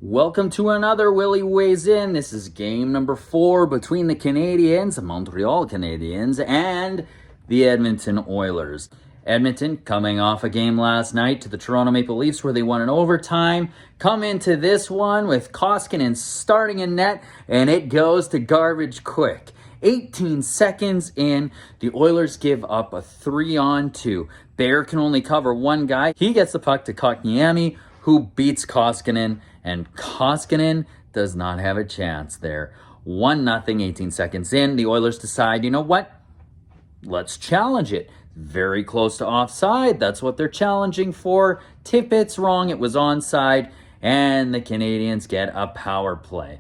Welcome to another Willy Weighs In. This is game number 4 between the Canadiens, the Montreal Canadiens, and the Edmonton Oilers. Edmonton, coming off a game last night to the Toronto Maple Leafs where they won in overtime, come into this one with Koskinen starting in net, and it goes to garbage quick. 18 seconds in, the Oilers give up a 3-on-2. Bear can only cover one guy. He gets the puck to Kotkaniemi, who beats Koskinen, and Koskinen does not have a chance there. 1-0, 18 seconds in. The Oilers decide, you know what? Let's challenge it. Very close to offside. That's what they're challenging for. Tippett's wrong. It was onside. And the Canadiens get a power play.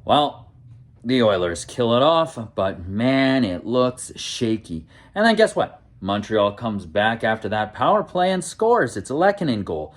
Well, the Oilers kill it off, but man, it looks shaky. And then guess what? Montreal comes back after that power play and scores. It's a Lehkonen goal.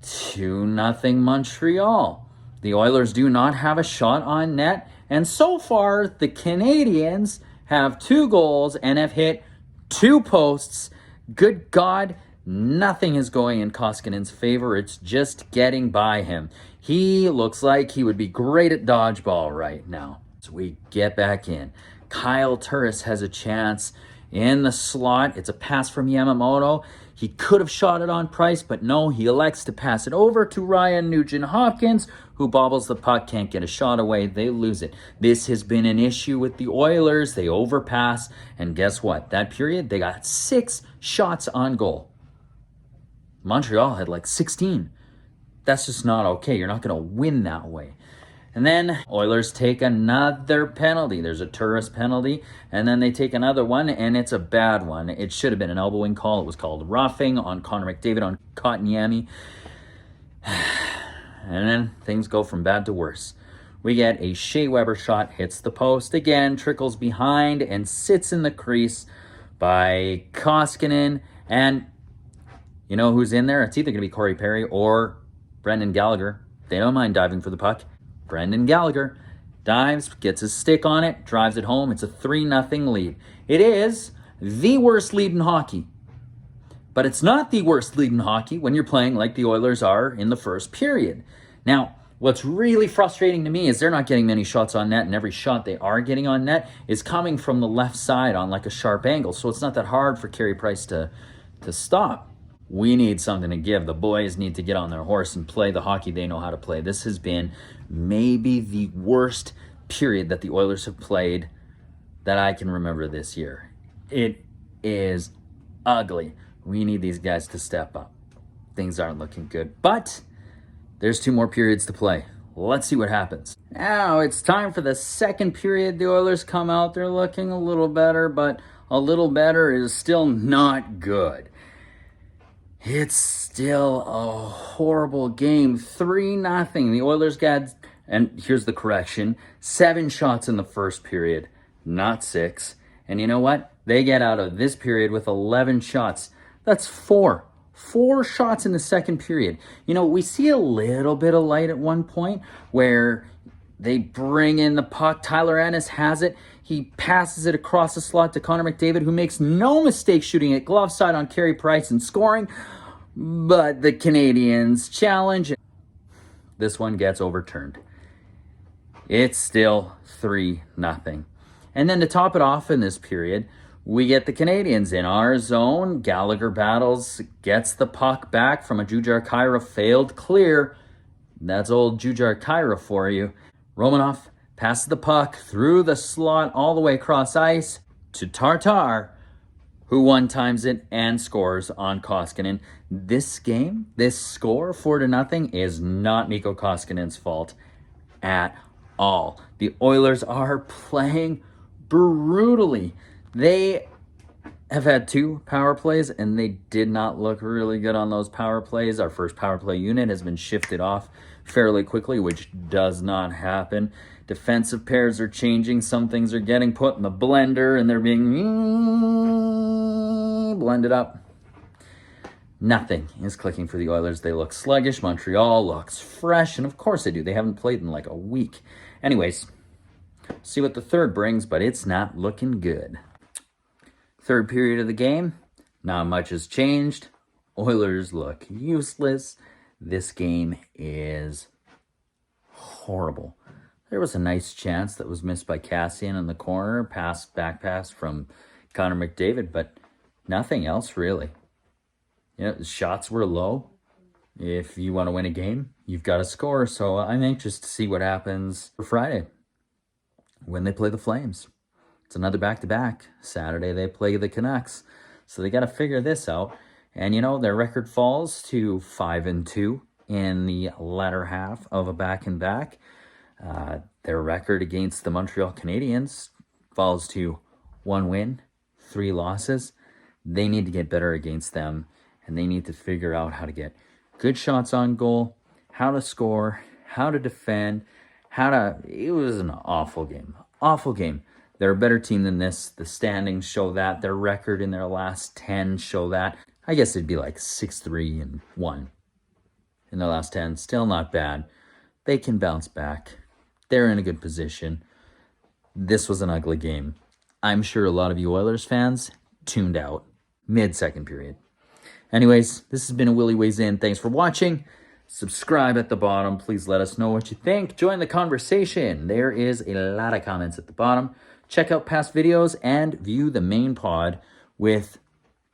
2-0 Montreal. The Oilers do not have a shot on net, and so far the Canadiens have 2 goals and have hit 2 posts. Good God, nothing is going in Koskinen's favor. It's just getting by him. He looks like he would be great at dodgeball right now. So we get back in. Kyle Turris has a chance in the slot. It's a pass from Yamamoto. He could have shot it on Price, but no, he elects to pass it over to Ryan Nugent-Hopkins, who bobbles the puck, can't get a shot away. They lose it. This has been an issue with the Oilers. They overpass, and guess what? That period, they got 6 shots on goal. Montreal had like 16. That's just not okay. You're not going to win that way. And then Oilers take another penalty. There's a Turris penalty, and then they take another one, and it's a bad one. It should have been an elbowing call. It was called roughing on Connor McDavid on Kotkaniemi. And then things go from bad to worse. We get a Shea Weber shot, hits the post again, trickles behind, and sits in the crease by Koskinen. And you know who's in there? It's either going to be Corey Perry or Brendan Gallagher. They don't mind diving for the puck. Brendan Gallagher dives, gets his stick on it, drives it home. It's a 3-0 lead. It is the worst lead in hockey. But it's not the worst lead in hockey when you're playing like the Oilers are in the first period. Now, what's really frustrating to me is they're not getting many shots on net, and every shot they are getting on net is coming from the left side on like a sharp angle. So it's not that hard for Carey Price to stop. We need something to give. The boys need to get on their horse and play the hockey they know how to play. This has been maybe the worst period that the Oilers have played that I can remember this year. It is ugly. We need these guys to step up. Things aren't looking good, but there's 2 more periods to play. Let's see what happens. Now it's time for the second period. The Oilers come out. They're looking a little better, but a little better is still not good. It's still a horrible game. 3-0. The Oilers got, and here's the correction, 7 shots in the first period, not 6. And you know what? They get out of this period with 11 shots. That's 4. 4 shots in the second period. You know, we see a little bit of light at one point where they bring in the puck. Tyler Ennis has it. He passes it across the slot to Connor McDavid, who makes no mistake shooting it glove side on Carey Price and scoring. But the Canadiens challenge. This one gets overturned. It's still 3-0. And then to top it off in this period, we get the Canadiens in our zone. Gallagher battles, gets the puck back from a Jujhar Khaira failed clear. That's old Jujhar Khaira for you. Romanov passes the puck through the slot all the way across ice to Tartar, who one-times it and scores on Koskinen. This game, this score, 4-0, is not Mikko Koskinen's fault at all. The Oilers are playing brutally. They have had 2 power plays, and they did not look really good on those power plays. Our first power play unit has been shifted off fairly quickly, which does not happen. Defensive pairs are changing. Some things are getting put in the blender, and they're being blended up. Nothing is clicking for the Oilers. They look sluggish. Montreal looks fresh, and of course they do. They haven't played in like a week. Anyways, see what the third brings, but it's not looking good. Third period of the game, not much has changed. Oilers look useless. This game is horrible. There was a nice chance that was missed by Cassian in the corner, back pass from Connor McDavid, but nothing else really. The shots were low. If you want to win a game, you've got to score. So I'm anxious to see what happens for Friday when they play the Flames. It's another back-to-back. Saturday they play the Canucks. So they got to figure this out. And, their record falls to 5-2 in the latter half of a back-and-back. Their record against the Montreal Canadiens falls to 1 win, 3 losses. They need to get better against them, and they need to figure out how to get good shots on goal, how to score, how to defend, it was an awful game. Awful game. They're a better team than this. The standings show that. Their record in their last 10 show that. I guess it'd be like 6-3-1 in their last 10. Still not bad. They can bounce back. They're in a good position. This was an ugly game. I'm sure a lot of you Oilers fans tuned out mid-second period. Anyways, this has been a Willy Weighs In. Thanks for watching. Subscribe at the bottom. Please let us know what you think. Join the conversation. There is a lot of comments at the bottom. Check out past videos and view the main pod with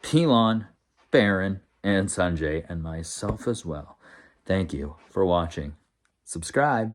Pilon, Baron, and Sanjay, and myself as well. Thank you for watching. Subscribe.